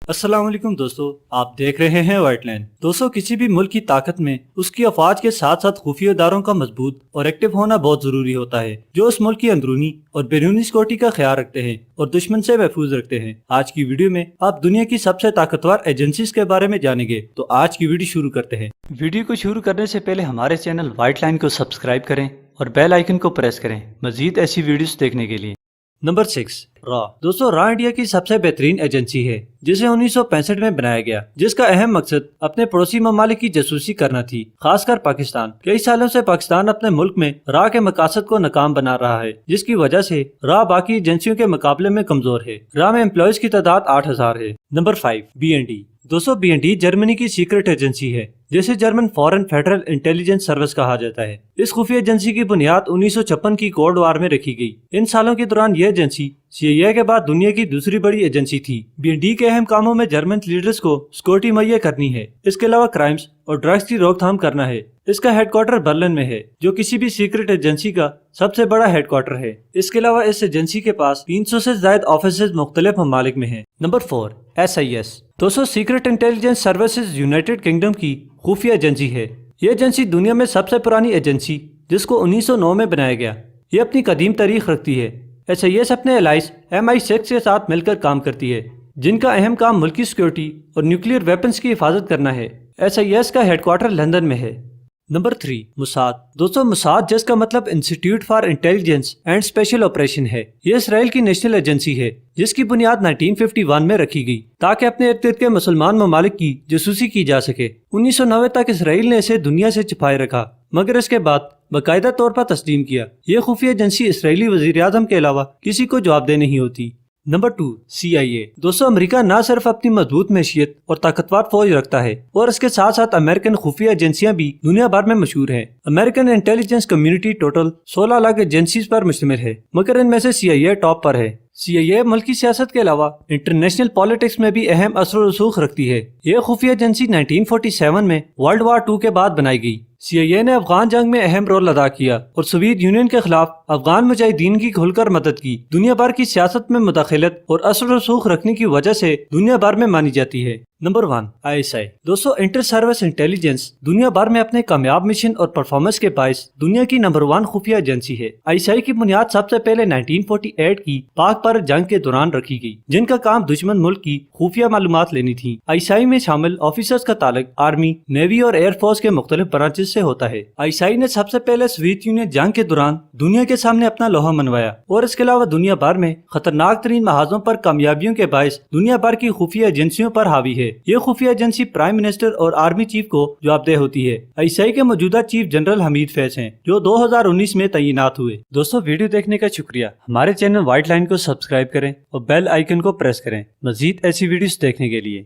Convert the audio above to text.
अस्सलाम वालेकुम दोस्तों, आप देख रहे हैं व्हाइट लाइन। दोस्तों, किसी भी मुल्क की ताकत में उसकी अफवाज के साथ साथ खुफिया इदारों का मजबूत और एक्टिव होना बहुत जरूरी होता है, जो उस मुल्क की अंदरूनी और बैरूनी सिक्योरिटी का ख्याल रखते हैं और दुश्मन से महफूज रखते हैं। आज की वीडियो में आप दुनिया की सबसे ताकतवर एजेंसीज के बारे में जानेंगे। तो आज की वीडियो शुरू करते हैं। वीडियो को शुरू करने से पहले हमारे चैनल व्हाइट लाइन को सब्सक्राइब करें और बेल आइकन को प्रेस करें मजीद ऐसी वीडियोस देखने के लिए। Number 6, raw. दोस्तों, रॉ इंडिया की सबसे बेहतरीन एजेंसी है, जिसे 1965 में बनाया गया, जिसका अहम मकसद अपने पड़ोसी ममालिक की जासूसी करना थी, खासकर पाकिस्तान। कई सालों से पाकिस्तान अपने मुल्क में रॉ के मकासद को नाकाम बना रहा है, जिसकी वजह से रॉ बाकी एजेंसियों के मुकाबले में कमजोर है। रॉ में एम्प्लॉयज की तादाद 8000 है। Number 5, BND। दोस्तों, BND जर्मनी की सीक्रेट एजेंसी है, जिसे German foreign federal intelligence service कहा जाता है। इस खुफिया एजेंसी की बुनियाद 1956 की कोल्ड वार में रखी गई। इन सालों के दौरान यह एजेंसी CIA के बाद दुनिया की दूसरी बड़ी एजेंसी थी। BND के अहम कामों में जर्मन लीडर्स को सिक्योरिटी मुहैया करनी है, इसके अलावा क्राइम्स और ड्रग्स की रोकथाम करना है। इसका हेडक्वार्टर बर्लिन में है, जो किसी भी सीक्रेट एजेंसी का सबसे बड़ा हेडक्वार्टर है। इसके अलावा इस एजेंसी के पास 300 से ज्यादा ऑफिसेज मुख्तलिफ ममालिक में हैं। Number 4, SIS। दोस्तों, secret intelligence services United kingdom की खुफिया एजेंसी है। ये एजेंसी दुनिया में सबसे पुरानी एजेंसी, जिसको 1909 में बनाया गया, ये अपनी कदीम तारीख रखती है। SIS अपने एलाइज MI6 के साथ मिलकर काम करती है, जिनका अहम काम मुल्की सिक्योरिटी और न्यूक्लियर वेपन्स की हिफाजत करना है। SIS का हेडक्वार्टर लंदन में है। Number 3, Mossad. दोस्तों, मोसाद, जिसका मतलब institute for intelligence and special operation है, ये इसराइल की नेशनल एजेंसी है, जिसकी बुनियाद 1951 में रखी गई, ताकि अपने इर्द गिर्द के मुसलमान ममालिक की जासूसी की जा सके। 1990 तक इसराइल ने इसे दुनिया से छिपाए रखा, मगर इसके बाद बाकायदा तौर पर तस्लीम किया। ये खुफिया एजेंसी इसराइली वजीर आज़म के अलावा किसी को जवाबदेह नहीं होती। Number 2, CIA। दोस्तों, अमेरिका न सिर्फ अपनी मजबूत मैशियत और ताकतवर फौज रखता है, और इसके साथ साथ अमेरिकन खुफिया एजेंसियां भी दुनिया भर में मशहूर हैं। अमेरिकन इंटेलिजेंस कम्युनिटी टोटल 16 अलग एजेंसीज पर मुश्तमिल है, मगर इनमें से CIA टॉप पर है। CIA मुल्की सियासत के अलावा इंटरनेशनल पॉलिटिक्स में भी अहम असर और रसूख रखती है। यह खुफिया एजेंसी 1947 में वर्ल्ड वार 2 के बाद बनाई गई। CIA ने अफगान जंग में अहम रोल अदा किया और सोवियत यूनियन के खिलाफ अफगान मुजाहिदीन की खुलकर मदद की। दुनिया भर की सियासत में मुदाखलत और असर रसूख रखने की वजह से दुनिया भर में मानी जाती है। Number 1, ISI। दोस्तों, इंटर सर्विस इंटेलिजेंस दुनिया भर में अपने कामयाब मिशन और परफॉर्मेंस के बायस दुनिया की नंबर 1 खुफिया एजेंसी है। ISI की बुनियाद सबसे पहले 1948 की पाक पर जंग के दौरान रखी गई, जिनका काम दुश्मन मुल्क की खुफिया मालूमात लेनी थी। ISI में शामिल ऑफिसर्स का ताल्लुक आर्मी, नेवी और एयरफोर्स के मुख्तलिफ ब्रांचेस से होता है। ISI ने सबसे पहले सोवियत यूनियन जंग के दौरान दुनिया के सामने अपना लोहा मनवाया, और इसके अलावा दुनिया भर में खतरनाक तरीन महाजों पर कामयाबियों के बायस दुनिया भर की खुफिया एजेंसियों पर हावी है। ये खुफिया एजेंसी प्राइम मिनिस्टर और आर्मी चीफ को जवाबदेह होती है। ISI के मौजूदा चीफ जनरल हमीद फैज हैं, जो 2019 में तैनात हुए। दोस्तों, वीडियो देखने का शुक्रिया। हमारे चैनल व्हाइट लाइन को सब्सक्राइब करें और बेल आइकन को प्रेस करें मजीद ऐसी वीडियोस देखने के लिए।